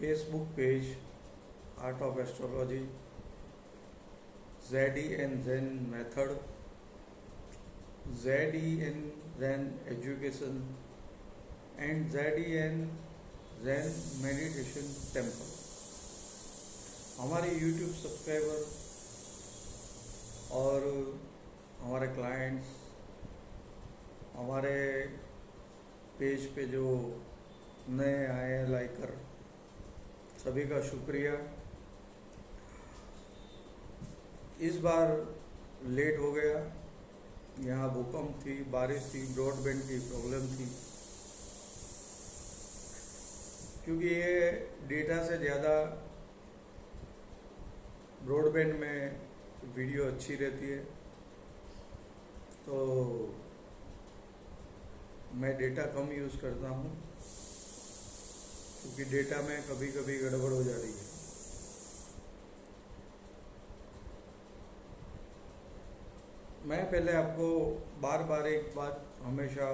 Facebook page Art of astrology, ZEN Zen method, ZEN Zen education and ZEN Zen meditation temple. हमारे YouTube subscriber और हमारे clients, हमारे page पे जो नए आए हैं लाइकर, सभी का शुक्रिया। इस बार लेट हो गया, यहाँ भूकंप थी, बारिश थी, ब्रॉडबैंड की प्रॉब्लम थी, क्योंकि ये डेटा से ज़्यादा ब्रॉडबैंड में वीडियो अच्छी रहती है, तो मैं डेटा कम यूज़ करता हूँ, क्योंकि डेटा में कभी कभी गड़बड़ हो जाती है। मैं पहले आपको बार बार एक बात हमेशा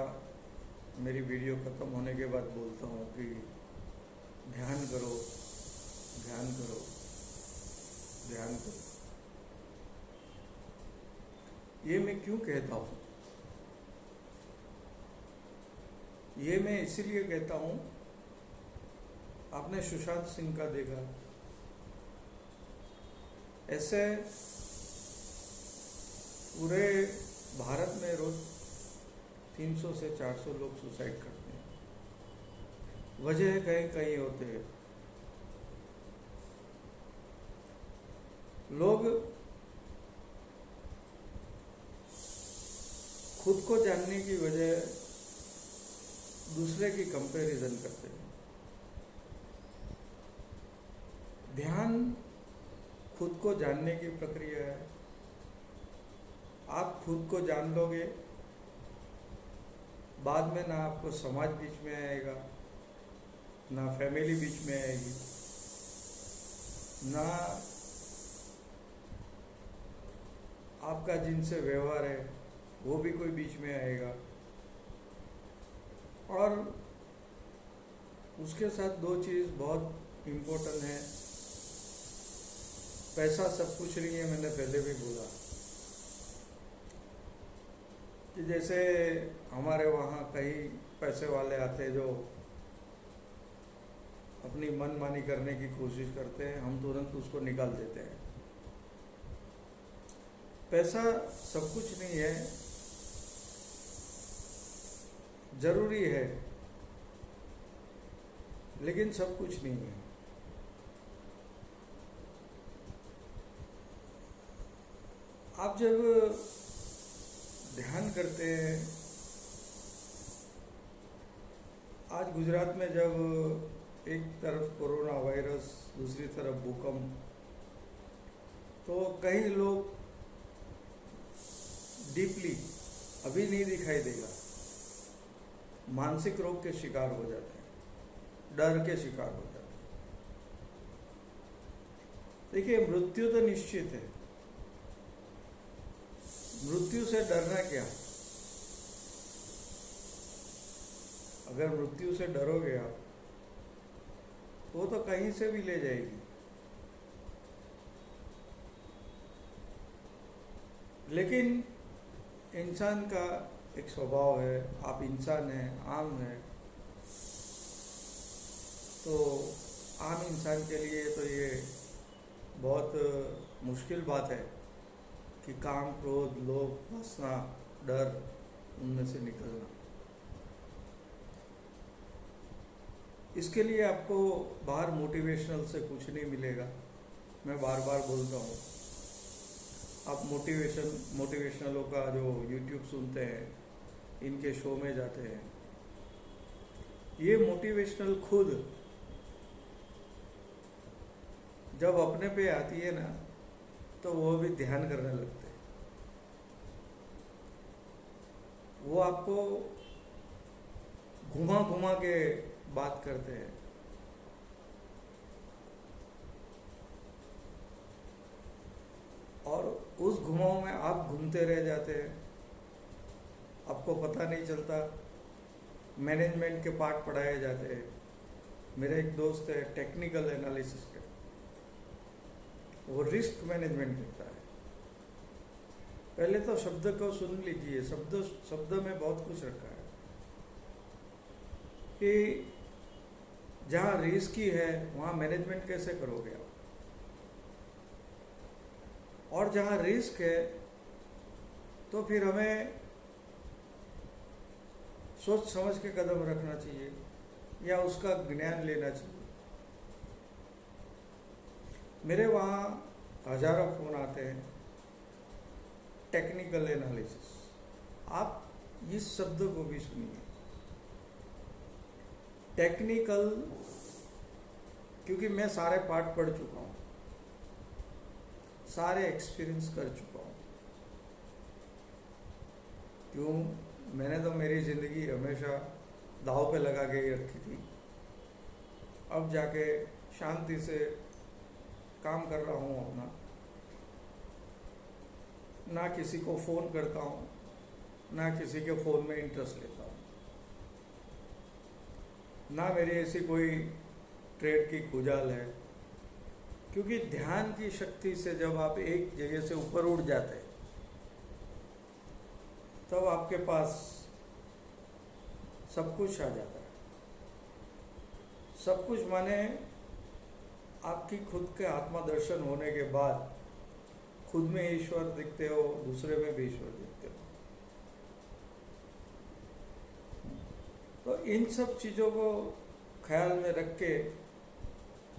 मेरी वीडियो ख़त्म होने के बाद बोलता हूँ कि ध्यान करो, ध्यान करो, ध्यान करो। ये मैं क्यों कहता हूँ? ये मैं इसीलिए कहता हूँ, आपने सुशांत सिंह का देखा, ऐसे पूरे भारत में रोज 300 से 400 लोग सुसाइड करते हैं। वजह कहीं कहीं होते हैं। लोग खुद को जानने की वजह दूसरे की कंपैरिजन करते हैं। ध्यान खुद को जानने की प्रक्रिया है। आप खुद को जान लोगे, बाद में ना आपको समाज बीच में आएगा, ना फैमिली बीच में आएगी, ना आपका जिनसे व्यवहार है वो भी कोई बीच में आएगा। और उसके साथ दो चीज़ बहुत इम्पोर्टेंट है। पैसा सब कुछ नहीं है, मैंने पहले भी बोला कि जैसे हमारे वहाँ कई पैसे वाले आते हैं जो अपनी मनमानी करने की कोशिश करते हैं, हम तुरंत उसको निकाल देते हैं। पैसा सब कुछ नहीं है, जरूरी है, लेकिन सब कुछ नहीं है। आप जब ध्यान करते हैं, आज गुजरात में जब एक तरफ कोरोना वायरस, दूसरी तरफ भूकंप, तो कई लोग डीपली, अभी नहीं दिखाई देगा, मानसिक रोग के शिकार हो जाते हैं, डर के शिकार हो जाते हैं। देखिए, मृत्यु तो निश्चित है, मृत्यु से डरना क्या? अगर मृत्यु से डरोगे आप, वो तो कहीं से भी ले जाएगी। लेकिन इंसान का एक स्वभाव है, आप इंसान हैं, आम हैं, तो आम इंसान के लिए तो ये बहुत मुश्किल बात है कि काम, क्रोध, लोभ, वासना, डर, उनमें से निकलना। इसके लिए आपको बाहर मोटिवेशनल से कुछ नहीं मिलेगा। मैं बार बार बोलता हूँ, आप मोटिवेशनलों का जो YouTube सुनते हैं, इनके शो में जाते हैं, ये मोटिवेशनल खुद जब अपने पे आती है ना, तो वो भी ध्यान करने लगते हैं। वो आपको घुमा घुमा के बात करते हैं। और उस घुमाव में आप घूमते रह जाते हैं, आपको पता नहीं चलता। मैनेजमेंट के पार्ट पढ़ाए जाते हैं, मेरे एक दोस्त है टेक्निकल एनालिसिस का, वो रिस्क मैनेजमेंट करता है। पहले तो शब्द को सुन लीजिए, शब्द में बहुत कुछ रखा है कि जहाँ रिस्की है वहाँ मैनेजमेंट कैसे करोगे आप, और जहाँ रिस्क है तो फिर हमें सोच समझ के कदम रखना चाहिए या उसका ज्ञान लेना चाहिए। मेरे वहाँ हजारों फोन आते हैं टेक्निकल एनालिसिस। आप इस शब्द को भी सुनिए, टेक्निकल, क्योंकि मैं सारे पार्ट पढ़ चुका हूँ, सारे एक्सपीरियंस कर चुका हूँ। क्यों? मैंने तो मेरी ज़िंदगी हमेशा दाव पे लगा के ही रखी थी। अब जाके शांति से काम कर रहा हूँ अपना, ना किसी को फ़ोन करता हूँ, ना किसी के फ़ोन में इंटरेस्ट लेता हूँ, ना मेरी ऐसी कोई ट्रेड की खुजाल है। क्योंकि ध्यान की शक्ति से जब आप एक जगह से ऊपर उठ जाते हैं तब आपके पास सब कुछ आ जाता है। सब कुछ माने आपकी खुद के आत्मदर्शन होने के बाद खुद में ईश्वर दिखते हो, दूसरे में भी ईश्वर दिखते हो। तो इन सब चीज़ों को ख्याल में रख के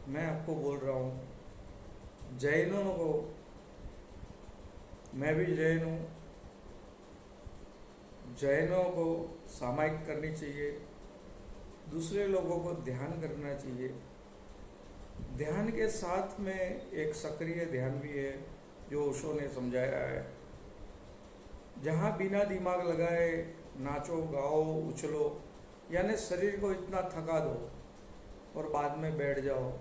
मैं आपको बोल रहा हूँ, जैनों को, मैं भी जैन हूँ, जैनों को सामायिक करनी चाहिए, दूसरे लोगों को ध्यान करना चाहिए। ध्यान के साथ में एक सक्रिय ध्यान भी है जो ओशो ने समझाया है, जहाँ बिना दिमाग लगाए नाचो गाओ उछलो, यानी शरीर को इतना थका दो और बाद में बैठ जाओ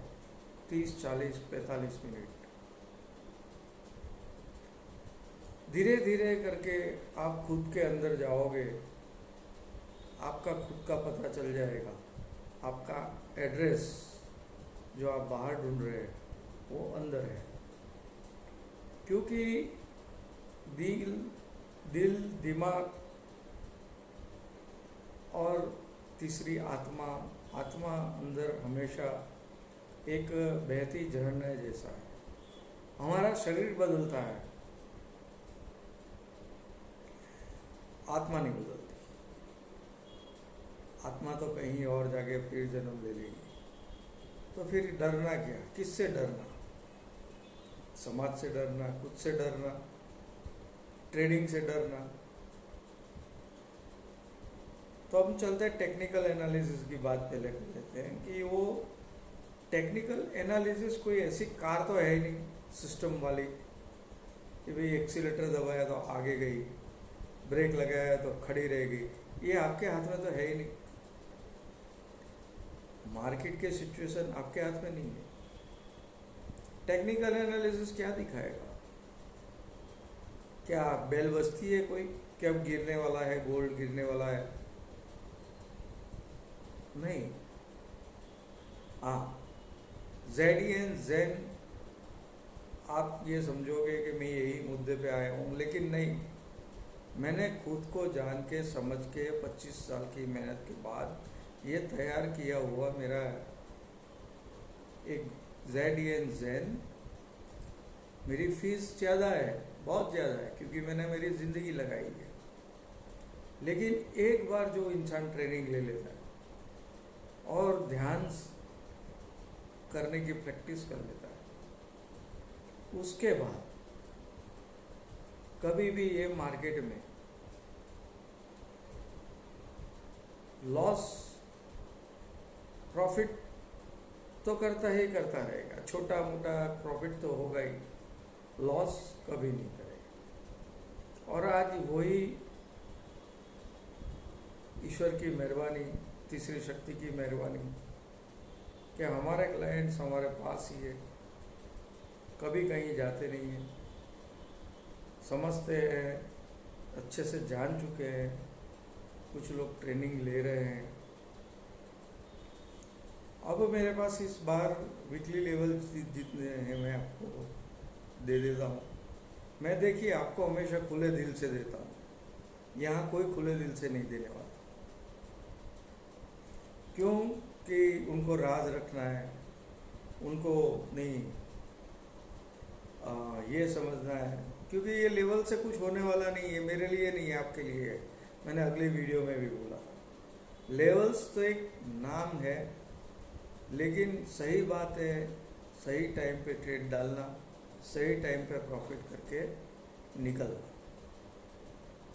30, 40, 45 मिनट। धीरे धीरे करके आप खुद के अंदर जाओगे, आपका खुद का पता चल जाएगा, आपका एड्रेस जो आप बाहर ढूंढ रहे हैं वो अंदर है। क्योंकि दिल, दिमाग और तीसरी आत्मा अंदर हमेशा एक बहती झरने जैसा है। हमारा शरीर बदलता है, आत्मा नहीं बदलती। आत्मा तो कहीं और जाके फिर जन्म ले लेगी। तो फिर डरना क्या? किससे डरना? समाज से डरना, खुद से डरना, ट्रेडिंग से डरना। तो हम चलते हैं टेक्निकल एनालिसिस की बात पहले कर लेते हैं कि वो टेक्निकल एनालिसिस कोई ऐसी कार तो है ही नहीं सिस्टम वाली कि भाई एक्सीलेटर दबाया तो आगे गई, ब्रेक लगाया तो खड़ी रहेगी। ये आपके हाथ में तो है ही नहीं। मार्केट के सिचुएशन आपके हाथ में नहीं है। टेक्निकल एनालिसिस क्या दिखाएगा? क्या बेल बजती है कोई कि अब गिरने वाला है, गोल्ड गिरने वाला है? नहीं। हाँ, ज़ेडियन ज़ेन आप ये समझोगे कि मैं यही मुद्दे पे आया हूँ, लेकिन नहीं। मैंने खुद को जान के समझ के 25 साल की मेहनत के बाद ये तैयार किया हुआ मेरा एक ज़ेडियन ज़ेन। मेरी फीस ज़्यादा है, बहुत ज़्यादा है, क्योंकि मैंने मेरी ज़िंदगी लगाई है। लेकिन एक बार जो इंसान ट्रेनिंग ले लेता है और ध्यान करने की प्रैक्टिस कर लेता है, उसके बाद कभी भी ये मार्केट में लॉस प्रॉफिट तो करता ही करता रहेगा, छोटा मोटा प्रॉफिट तो होगा ही, लॉस कभी नहीं करेगा। और आज वही ईश्वर की मेहरबानी, तीसरी शक्ति की मेहरबानी कि हमारे क्लाइंट्स हमारे पास ही है, कभी कहीं जाते नहीं हैं, समझते हैं, अच्छे से जान चुके हैं, कुछ लोग ट्रेनिंग ले रहे हैं अब मेरे पास इस बार वीकली लेवल जितने हैं मैं आपको दे देता हूँ। मैं देखिए आपको हमेशा खुले दिल से देता हूँ, यहाँ कोई खुले दिल से नहीं देने वाला। क्यों कि उनको राज रखना है, उनको नहीं ये समझना है, क्योंकि ये लेवल से कुछ होने वाला नहीं है, मेरे लिए नहीं है, आपके लिए है। मैंने अगली वीडियो में भी बोला, लेवल्स तो एक नाम है, लेकिन सही बात है सही टाइम पे ट्रेड डालना, सही टाइम पे प्रॉफिट करके निकलना,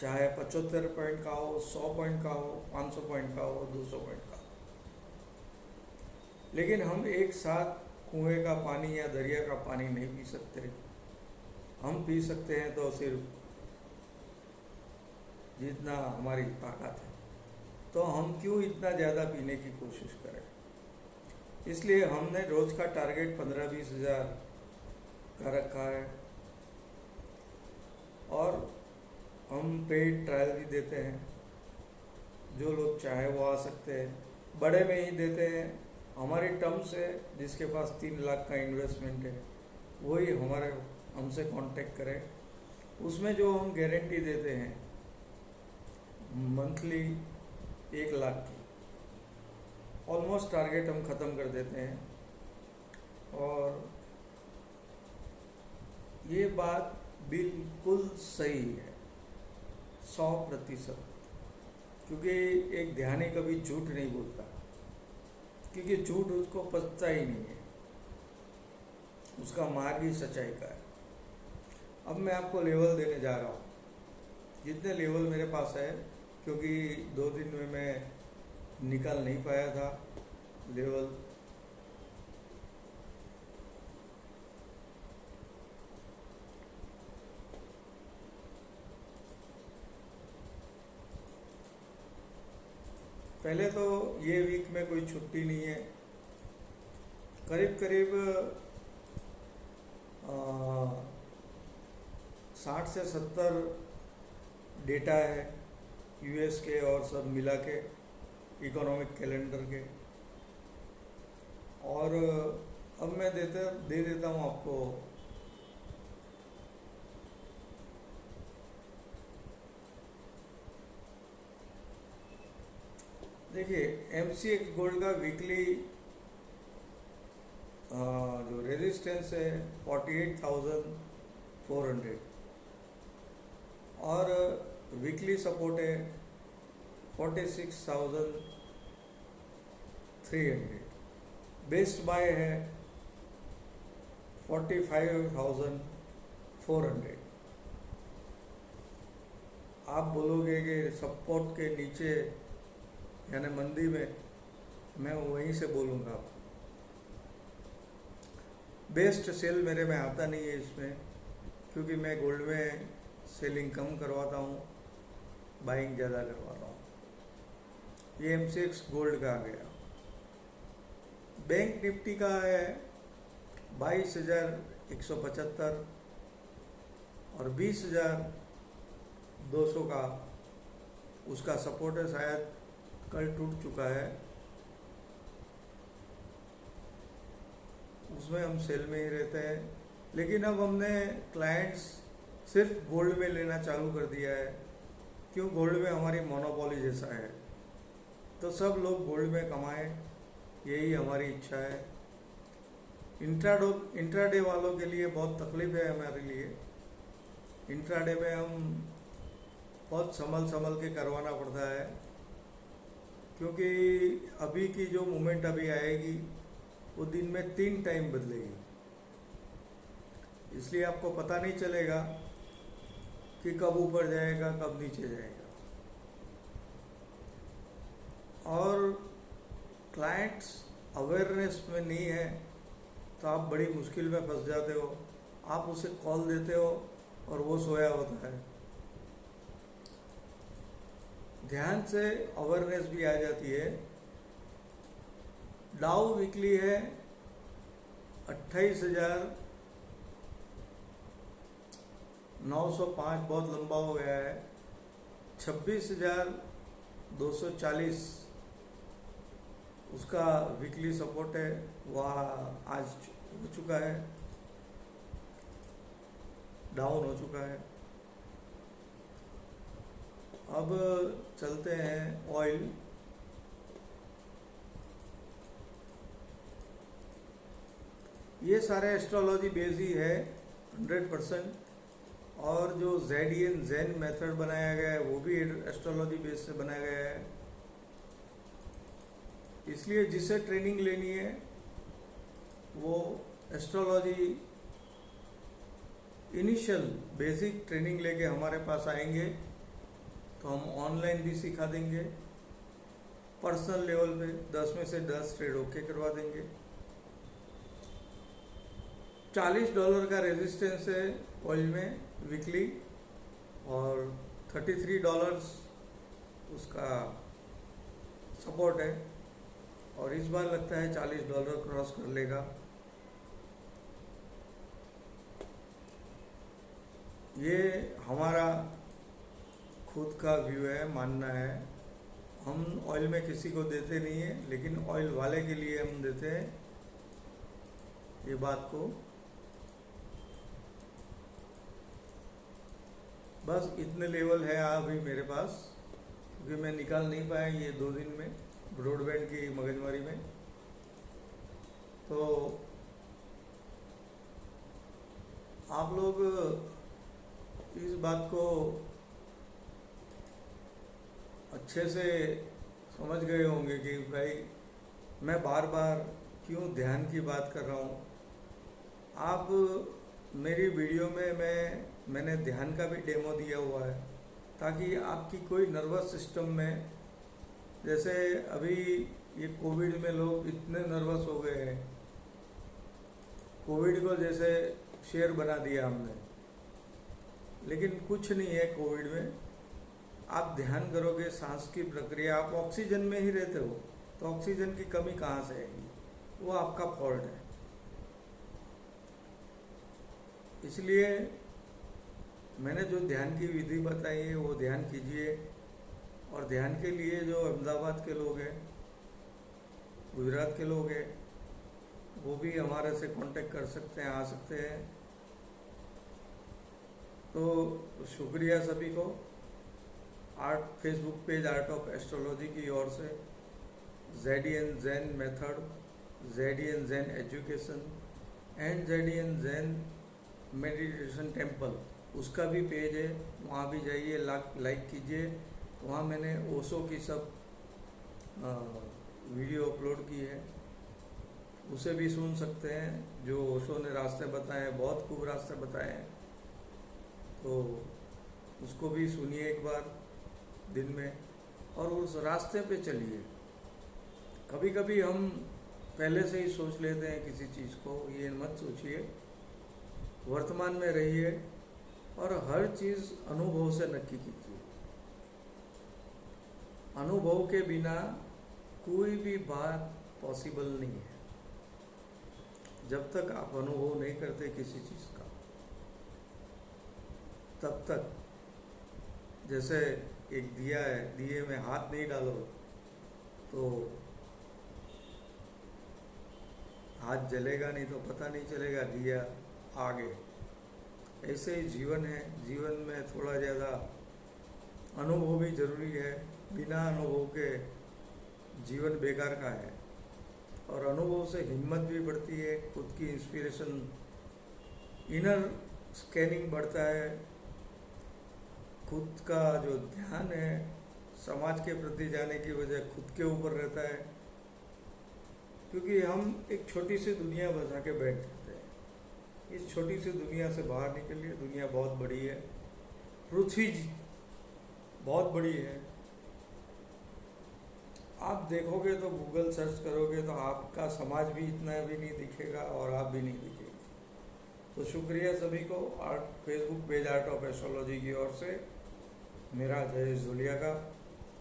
चाहे 75 पॉइंट का हो, 100 पॉइंट का हो, 500 पॉइंट का हो, 200 पॉइंट का हो। लेकिन हम एक साथ कुएं का पानी या दरिया का पानी नहीं पी सकते। हम पी सकते हैं तो सिर्फ जितना हमारी ताकत है, तो हम क्यों इतना ज़्यादा पीने की कोशिश करें। इसलिए हमने रोज़ का टारगेट 15-20 हज़ार का रखा है, और हम पेड ट्रायल भी देते हैं, जो लोग चाहे वो आ सकते हैं। बड़े में ही देते हैं, हमारी टर्म्स है, जिसके पास 3 लाख का इन्वेस्टमेंट है वही हमसे कांटेक्ट करें। उसमें जो हम गारंटी देते हैं मंथली 1 लाख की, ऑलमोस्ट टारगेट हम ख़त्म कर देते हैं। और ये बात बिल्कुल सही है, 100%, क्योंकि एक ध्यानी कभी झूठ नहीं बोलता, क्योंकि झूठ उसको पचता ही नहीं है, उसका मार्ग ही सच्चाई का है। अब मैं आपको लेवल देने जा रहा हूँ, जितने लेवल मेरे पास है, क्योंकि 2 दिन में मैं निकाल नहीं पाया था लेवल। पहले तो ये वीक में कोई छुट्टी नहीं है, करीब करीब 60 से 70 डेटा है यूएस के और सब मिला के, इकोनॉमिक कैलेंडर के। और अब मैं दे देता हूँ आपको देखिए एमसीएक्स गोल्ड का वीकली जो रेजिस्टेंस है 48,400, और वीकली सपोर्ट है 46,300, बेस्ट बाय है 45,400। आप बोलोगे कि सपोर्ट के नीचे यानी मंदी में, मैं वहीं से बोलूँगा। बेस्ट सेल मेरे में आता नहीं है इसमें, क्योंकि मैं गोल्ड में सेलिंग कम करवाता हूँ, बाइंग ज़्यादा करवाता हूँ। ये एमसीएक्स गोल्ड का आ गया। बैंक निफ्टी का है 22,175 और 20,200 का उसका सपोर्ट है, शायद कल टूट चुका है, उसमें हम सेल में ही रहते हैं। लेकिन अब हमने क्लाइंट्स सिर्फ गोल्ड में लेना चालू कर दिया है, क्यों, गोल्ड में हमारी मोनोपोली जैसा है, तो सब लोग गोल्ड में कमाएं, यही हमारी इच्छा है। इंट्राडे वालों के लिए बहुत तकलीफ है हमारे लिए। इंट्राडे में हम बहुत संभल के करवाना पड़ता है, क्योंकि अभी की जो मूवमेंट अभी आएगी वो दिन में 3 टाइम बदलेगी, इसलिए आपको पता नहीं चलेगा कि कब ऊपर जाएगा कब नीचे जाएगा। और क्लाइंट्स अवेयरनेस में नहीं है तो आप बड़ी मुश्किल में फंस जाते हो। आप उसे कॉल देते हो और वो सोया होता है। ध्यान से अवेयरनेस भी आ जाती है। डाउ वीकली है 28,905, बहुत लंबा हो गया है। 26,240 उसका वीकली सपोर्ट है वह आज हो चुका है, डाउन हो चुका है। अब चलते हैं ऑयल। ये सारे एस्ट्रोलॉजी बेस ही है 100%। और जो ज़ेन मेथड बनाया गया है वो भी एस्ट्रोलॉजी बेस से बनाया गया है। इसलिए जिसे ट्रेनिंग लेनी है वो एस्ट्रोलॉजी इनिशियल बेसिक ट्रेनिंग लेके हमारे पास आएंगे तो हम ऑनलाइन भी सिखा देंगे। पर्सनल लेवल पे 10 में से 10 ट्रेड ओके करवा देंगे। $40 का रेजिस्टेंस है ऑयल में वीकली और $33 उसका सपोर्ट है। और इस बार लगता है $40 क्रॉस कर लेगा। ये हमारा खुद का व्यू है, मानना है। हम ऑयल में किसी को देते नहीं है, लेकिन ऑयल वाले के लिए हम देते हैं ये बात को। बस इतने लेवल है अभी मेरे पास, क्योंकि मैं निकाल नहीं पाया ये 2 दिन में ब्रॉडबैंड की मगजमारी में। तो आप लोग इस बात को अच्छे से समझ गए होंगे कि भाई मैं बार बार क्यों ध्यान की बात कर रहा हूँ। आप मेरी वीडियो में मैंने ध्यान का भी डेमो दिया हुआ है, ताकि आपकी कोई नर्वस सिस्टम में, जैसे अभी ये कोविड में लोग इतने नर्वस हो गए हैं, कोविड को जैसे शेर बना दिया हमने, लेकिन कुछ नहीं है कोविड में। आप ध्यान करोगे सांस की प्रक्रिया, आप ऑक्सीजन में ही रहते हो, तो ऑक्सीजन की कमी कहाँ से आएगी? वो आपका फॉल्ट है। इसलिए मैंने जो ध्यान की विधि बताई है वो ध्यान कीजिए। और ध्यान के लिए जो अहमदाबाद के लोग हैं, गुजरात के लोग हैं, वो भी हमारे से कांटेक्ट कर सकते हैं, आ सकते हैं। तो शुक्रिया सभी को। Facebook page Art of Astrology की ओर से ZEN Zen method, ZEN Zen education and ZEN Zen meditation temple, उसका भी पेज है, वहाँ भी जाइए, लाइक कीजिए। वहाँ मैंने ओशो की सब वीडियो अपलोड की है, उसे भी सुन सकते हैं। जो ओशो ने रास्ते बताए हैं, बहुत खूब रास्ते बताए हैं, तो उसको भी सुनिए एक बार दिन में और उस रास्ते पे चलिए। कभी कभी हम पहले से ही सोच लेते हैं किसी चीज़ को, ये मत सोचिए, वर्तमान में रहिए और हर चीज़ अनुभव से नक्की कीजिए। अनुभव के बिना कोई भी बात पॉसिबल नहीं है। जब तक आप अनुभव नहीं करते किसी चीज़ का, तब तक, जैसे एक दिया है, दिए में हाथ नहीं डालो तो हाथ जलेगा नहीं, तो पता नहीं चलेगा दिया आगे। ऐसे ही जीवन है, जीवन में थोड़ा ज़्यादा अनुभव भी जरूरी है। बिना अनुभव के जीवन बेकार का है। और अनुभव से हिम्मत भी बढ़ती है, खुद की इंस्पिरेशन, इनर स्कैनिंग बढ़ता है, खुद का जो ध्यान है समाज के प्रति जाने की वजह खुद के ऊपर रहता है। क्योंकि हम एक छोटी सी दुनिया बसा के बैठ जाते हैं। इस छोटी सी दुनिया से बाहर निकलिए। दुनिया बहुत बड़ी है, पृथ्वी बहुत बड़ी है। आप देखोगे तो गूगल सर्च करोगे तो आपका समाज भी इतना भी नहीं दिखेगा और आप भी नहीं दिखेंगे। तो शुक्रिया सभी को। Facebook page Art of Astrology की ओर से मेरा जयेश जोलिया का,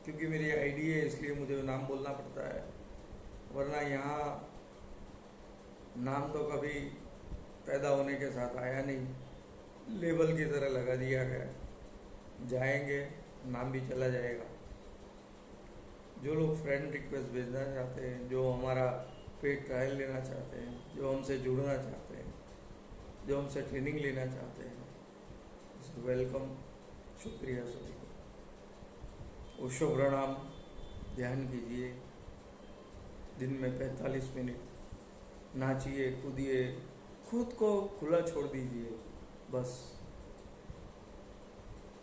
क्योंकि मेरी आईडी है इसलिए मुझे नाम बोलना पड़ता है, वरना यहाँ नाम तो कभी पैदा होने के साथ आया नहीं, लेबल की तरह लगा दिया गया। जाएंगे नाम भी चला जाएगा। जो लोग फ्रेंड रिक्वेस्ट भेजना चाहते हैं, जो हमारा पेड ट्रायल लेना चाहते हैं, जो हमसे जुड़ना चाहते हैं, जो हमसे ट्रेनिंग लेना चाहते हैं, वेलकम। शुक्रिया सभी को। ओशो प्रणाम। ध्यान कीजिए, दिन में 45 मिनट नाचिए, कूदिए, खुद को खुला छोड़ दीजिए। बस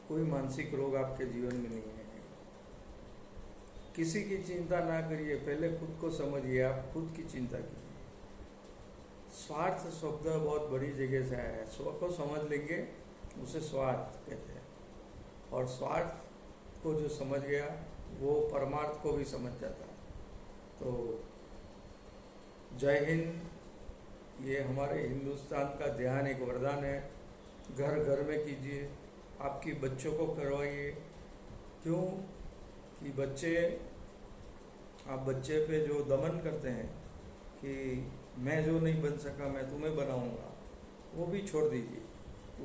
कोई मानसिक रोग आपके जीवन में नहीं है। किसी की चिंता ना करिए, पहले खुद को समझिए, आप खुद की चिंता कीजिए। स्वार्थ शब्द बहुत बड़ी जगह से आया है। स्व को समझ लेंगे, उसे स्वार्थ कहते हैं, और स्वार्थ को जो समझ गया वो परमार्थ को भी समझ जाता है। तो जय हिंद। ये हमारे हिंदुस्तान का ध्यान एक वरदान है। घर घर में कीजिए, आपकी बच्चों को करवाइए। क्यों कि आप बच्चे पे जो दमन करते हैं कि मैं जो नहीं बन सका मैं तुम्हें बनाऊंगा, वो भी छोड़ दीजिए।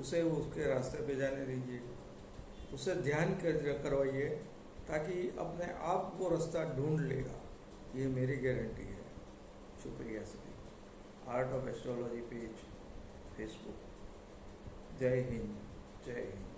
उसे उसके रास्ते पे जाने दीजिए, उसे ध्यान करवाइए, ताकि अपने आप वो रास्ता ढूंढ लेगा। ये मेरी गारंटी है। शुक्रिया सभी। Art of astrology page, Facebook. जय हिंद। जय हिंद।